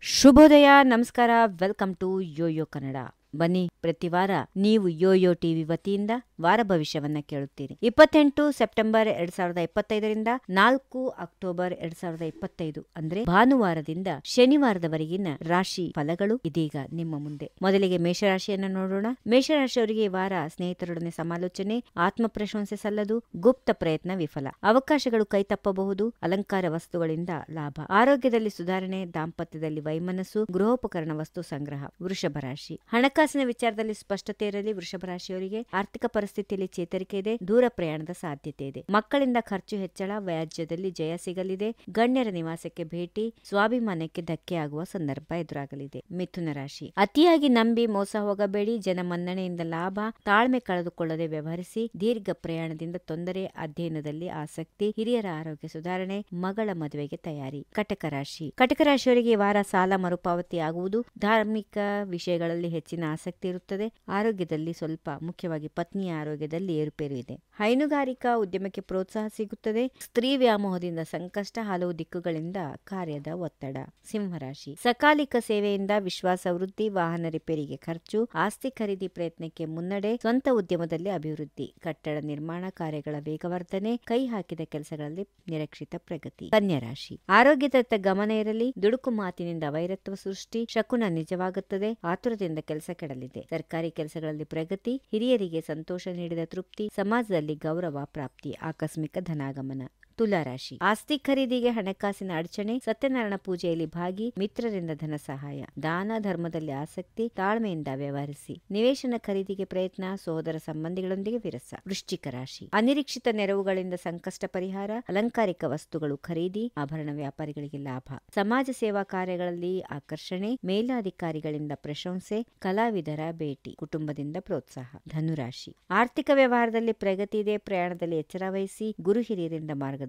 ಶುಭೋದಯ, ನಮಸ್ಕಾರ, welcome to Yoyo Kannada. ಬನ್ನಿ, ಪ್ರತಿ ವಾರ ನೀವು ಯೋಯೋ ಟಿವಿ ವತಿಯಿಂದ ವಾರ ಭವಿಷ್ಯವನ್ನ ಕೇಳುತ್ತೀರಿ. 28 ಸೆಪ್ಟೆಂಬರ್ 2025ರಿಂದ 4 ಅಕ್ಟೋಬರ್ 2025 ಅಂದ್ರೆ ಭಾನುವಾರದಿಂದ ಶನಿವಾರದವರೆಗಿನ ರಾಶಿ ಫಲಗಳು ಇದೀಗ ನಿಮ್ಮ ಮುಂದೆ. ಮೊದಲಿಗೆ ಮೇಷರಾಶಿಯನ್ನ ನೋಡೋಣ. ಮೇಷರಾಶಿಯವರಿಗೆ ಈ ವಾರ ಸ್ನೇಹಿತರೊಡನೆ ಸಮಾಲೋಚನೆ, ಆತ್ಮ ಪ್ರಶಂಸೆ ಸಲ್ಲದು, ಗುಪ್ತ ಪ್ರಯತ್ನ ವಿಫಲ, ಅವಕಾಶಗಳು ಕೈತಪ್ಪಬಹುದು, ಅಲಂಕಾರ ವಸ್ತುಗಳಿಂದ ಲಾಭ, ಆರೋಗ್ಯದಲ್ಲಿ ಸುಧಾರಣೆ, ದಾಂಪತ್ಯದಲ್ಲಿ ವೈಮನಸ್ಸು, ಗೃಹೋಪಕರಣ ವಸ್ತು ಸಂಗ್ರಹ. ವೃಷಭ ರಾಶಿ, ಹಣಕಾಸಿನ ವಿಚಾರದಲ್ಲಿ ಸ್ಪಷ್ಟತೆ ಇರಲಿ. ವೃಷಭ ರಾಶಿಯವರಿಗೆ ಆರ್ಥಿಕ ಪರಿಸ್ಥಿತಿಯಲ್ಲಿ ಚೇತರಿಕೆ ಇದೆ, ದೂರ ಪ್ರಯಾಣದ ಸಾಧ್ಯತೆ ಇದೆ, ಮಕ್ಕಳಿಂದ ಖರ್ಚು ಹೆಚ್ಚಳ, ವ್ಯಾಜ್ಯದಲ್ಲಿ ಜಯ ಸಿಗಲಿದೆ, ಗಣ್ಯರ ನಿವಾಸಕ್ಕೆ ಭೇಟಿ, ಸ್ವಾಭಿಮಾನಕ್ಕೆ ಧಕ್ಕೆ ಆಗುವ ಸಂದರ್ಭ ಎದುರಾಗಲಿದೆ. ಮಿಥುನ ರಾಶಿ, ಅತಿಯಾಗಿ ನಂಬಿ ಮೋಸ ಹೋಗಬೇಡಿ, ಜನ ಮನ್ನಣೆಯಿಂದ ಲಾಭ, ತಾಳ್ಮೆ ಕಳೆದುಕೊಳ್ಳದೆ ವ್ಯವಹರಿಸಿ, ದೀರ್ಘ ಪ್ರಯಾಣದಿಂದ ತೊಂದರೆ, ಅಧ್ಯಯನದಲ್ಲಿ ಆಸಕ್ತಿ, ಹಿರಿಯರ ಆರೋಗ್ಯ ಸುಧಾರಣೆ, ಮಗಳ ಮದುವೆಗೆ ತಯಾರಿ. ಕಟಕ ರಾಶಿ, ಕಟಕ ರಾಶಿಯವರಿಗೆ ಈ ವಾರ ಸಾಲ ಮರುಪಾವತಿ ಆಗುವುದು, ಧಾರ್ಮಿಕ ವಿಷಯಗಳಲ್ಲಿ ಹೆಚ್ಚಿನ ಆಸಕ್ತಿ ಇರುತ್ತದೆ, ಆರೋಗ್ಯದಲ್ಲಿ ಸ್ವಲ್ಪ, ಮುಖ್ಯವಾಗಿ ಪತ್ನಿಯ ಆರೋಗ್ಯದಲ್ಲಿ ಏರುಪೇರು ಇದೆ, ಹೈನುಗಾರಿಕಾ ಉದ್ಯಮಕ್ಕೆ ಪ್ರೋತ್ಸಾಹ ಸಿಗುತ್ತದೆ, ಸ್ತ್ರೀ ವ್ಯಾಮೋಹದಿಂದ ಸಂಕಷ್ಟ, ಹಲವು ದಿಕ್ಕುಗಳಿಂದ ಕಾರ್ಯದ ಒತ್ತಡ. ಸಿಂಹರಾಶಿ, ಸಕಾಲಿಕ ಸೇವೆಯಿಂದ ವಿಶ್ವಾಸ ವೃದ್ಧಿ, ವಾಹನ ರಿಪೇರಿಗೆ ಖರ್ಚು, ಆಸ್ತಿ ಖರೀದಿ ಪ್ರಯತ್ನಕ್ಕೆ ಮುನ್ನಡೆ, ಸ್ವಂತ ಉದ್ಯಮದಲ್ಲಿ ಅಭಿವೃದ್ಧಿ, ಕಟ್ಟಡ ನಿರ್ಮಾಣ ಕಾರ್ಯಗಳ ವೇಗವರ್ಧನೆ, ಕೈ ಹಾಕಿದ ಕೆಲಸಗಳಲ್ಲಿ ನಿರೀಕ್ಷಿತ ಪ್ರಗತಿ. ಕನ್ಯಾ ರಾಶಿ, ಆರೋಗ್ಯದತ್ತ ಗಮನ ಇರಲಿ, ದುಡುಕು ಮಾತಿನಿಂದ ವೈರತ್ವ ಸೃಷ್ಟಿ, ಶಕುನ ನಿಜವಾಗುತ್ತದೆ, ಆತುರದಿಂದ ಕೆಲಸ ಕೆಡಲಿದೆ, ಸರ್ಕಾರಿ ಕೆಲಸಗಳಲ್ಲಿ ಪ್ರಗತಿ, ಹಿರಿಯರಿಗೆ ಸಂತೋಷ ನೀಡಿದ ತೃಪ್ತಿ, ಸಮಾಜದಲ್ಲಿ ಗೌರವ ಪ್ರಾಪ್ತಿ, ಆಕಸ್ಮಿಕ ಧನಾಗಮನ. ತುಲಾರಾಶಿ, ಆಸ್ತಿ ಖರೀದಿಗೆ ಹಣಕಾಸಿನ ಅಡಚಣೆ, ಸತ್ಯನಾರಾಯಣ ಪೂಜೆಯಲ್ಲಿ ಭಾಗಿ, ಮಿತ್ರರಿಂದ ಧನ ಸಹಾಯ, ದಾನ ಧರ್ಮದಲ್ಲಿ ಆಸಕ್ತಿ, ತಾಳ್ಮೆಯಿಂದ ವ್ಯವಹರಿಸಿ, ನಿವೇಶನ ಖರೀದಿಗೆ ಪ್ರಯತ್ನ, ಸಹೋದರ ಸಂಬಂಧಿಗಳೊಂದಿಗೆ ವಿರಸ. ವೃಶ್ಚಿಕ ರಾಶಿ, ಅನಿರೀಕ್ಷಿತ ನೆರವುಗಳಿಂದ ಸಂಕಷ್ಟ ಪರಿಹಾರ, ಅಲಂಕಾರಿಕ ವಸ್ತುಗಳು ಖರೀದಿ, ಆಭರಣ ವ್ಯಾಪಾರಿಗಳಿಗೆ ಲಾಭ, ಸಮಾಜ ಸೇವಾ ಕಾರ್ಯಗಳಲ್ಲಿ ಆಕರ್ಷಣೆ, ಮೇಲಾಧಿಕಾರಿಗಳಿಂದ ಪ್ರಶಂಸೆ, ಕಲಾವಿದರ ಭೇಟಿ, ಕುಟುಂಬದಿಂದ ಪ್ರೋತ್ಸಾಹ. ಧನುರಾಶಿ, ಆರ್ಥಿಕ ವ್ಯವಹಾರದಲ್ಲಿ ಪ್ರಗತಿ ಇದೆ, ಪ್ರಯಾಣದಲ್ಲಿ ಎಚ್ಚರ ವಹಿಸಿ, ಗುರು ಹಿರಿಯರಿಂದ ಮಾರ್ಗದರ್ಶನ,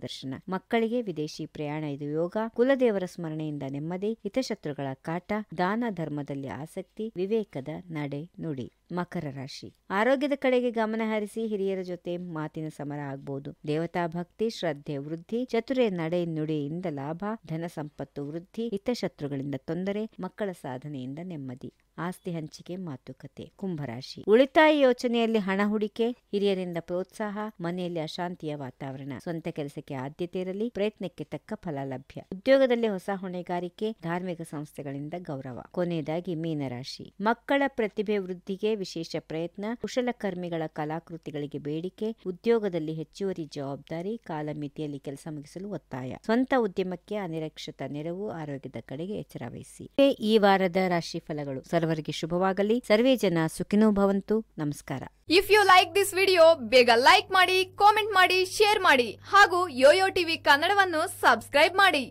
ಮಕ್ಕಳಿಗೆ ವಿದೇಶಿ ಪ್ರಯಾಣ ಇದು ಯೋಗ, ಕುಲದೇವರ ಸ್ಮರಣೆಯಿಂದ ನೆಮ್ಮದಿ, ಹಿತಶತ್ರುಗಳ ಕಾಟ, ದಾನ ಧರ್ಮದಲ್ಲಿ ಆಸಕ್ತಿ, ವಿವೇಕದ ನಡೆ ನುಡಿ. ಮಕರ ರಾಶಿ, ಆರೋಗ್ಯದ ಕಡೆಗೆ ಗಮನ ಹರಿಸಿ, ಹಿರಿಯರ ಜೊತೆ ಮಾತಿನ ಸಮರ ಆಗಬಹುದು, ದೇವತಾ ಭಕ್ತಿ, ಶ್ರದ್ಧೆ ವೃದ್ಧಿ, ಚತುರ ನಡೆ ನುಡಿಯಿಂದ ಲಾಭ, ಧನ ಸಂಪತ್ತು ವೃದ್ಧಿ, ಹಿತಶತ್ರುಗಳಿಂದ ತೊಂದರೆ, ಮಕ್ಕಳ ಸಾಧನೆಯಿಂದ ನೆಮ್ಮದಿ, ಆಸ್ತಿ ಹಂಚಿಕೆ ಮಾತುಕತೆ. ಕುಂಭರಾಶಿ, ಉಳಿತಾಯ ಯೋಚನೆಯಲ್ಲಿ ಹಣ ಹೂಡಿಕೆ, ಹಿರಿಯರಿಂದ ಪ್ರೋತ್ಸಾಹ, ಮನೆಯಲ್ಲಿ ಅಶಾಂತಿಯ ವಾತಾವರಣ, ಸ್ವಂತ ಕೆಲಸಕ್ಕೆ ಆದ್ಯತೆ ಇರಲಿ, ಪ್ರಯತ್ನಕ್ಕೆ ತಕ್ಕ ಫಲ ಲಭ್ಯ, ಉದ್ಯೋಗದಲ್ಲಿ ಹೊಸ ಹೊಣೆಗಾರಿಕೆ, ಧಾರ್ಮಿಕ ಸಂಸ್ಥೆಗಳಿಂದ ಗೌರವ. ಕೊನೆಯದಾಗಿ ಮೀನರಾಶಿ, ಮಕ್ಕಳ ಪ್ರತಿಭೆ ವೃದ್ಧಿಗೆ ವಿಶೇಷ ಪ್ರಯತ್ನ, ಕುಶಲಕರ್ಮಿಗಳ ಕಲಾಕೃತಿಗಳಿಗೆ ಬೇಡಿಕೆ, ಉದ್ಯೋಗದಲ್ಲಿ ಹೆಚ್ಚುವರಿ ಜವಾಬ್ದಾರಿ, ಕಾಲಮಿತಿಯಲ್ಲಿ ಕೆಲಸ ಮುಗಿಸಲು ಒತ್ತಾಯ, ಸ್ವಂತ ಉದ್ಯಮಕ್ಕೆ ಅನಿರೀಕ್ಷಿತ ನೆರವು, ಆರೋಗ್ಯದ ಕಡೆಗೆ ಎಚ್ಚರ ವಹಿಸಿ. ಈ ವಾರದ ರಾಶಿ ಫಲಗಳು. ಸರ್ವರಿಗೆ ಶುಭವಾಗಲಿ. ಸರ್ವೇ ಜನ ಸುಖಿನೋ ಭವಂತು. ನಮಸ್ಕಾರ. If you like this video, ಬೇಗ ಲೈಕ್ ಮಾಡಿ, ಕಾಮೆಂಟ್ ಮಾಡಿ, ಶೇರ್ ಮಾಡಿ ಹಾಗೂ ಯೋಯೋ ಟಿವಿ ಕನ್ನಡವನ್ನು ಸಬ್ಸ್ಕ್ರೈಬ್ ಮಾಡಿ.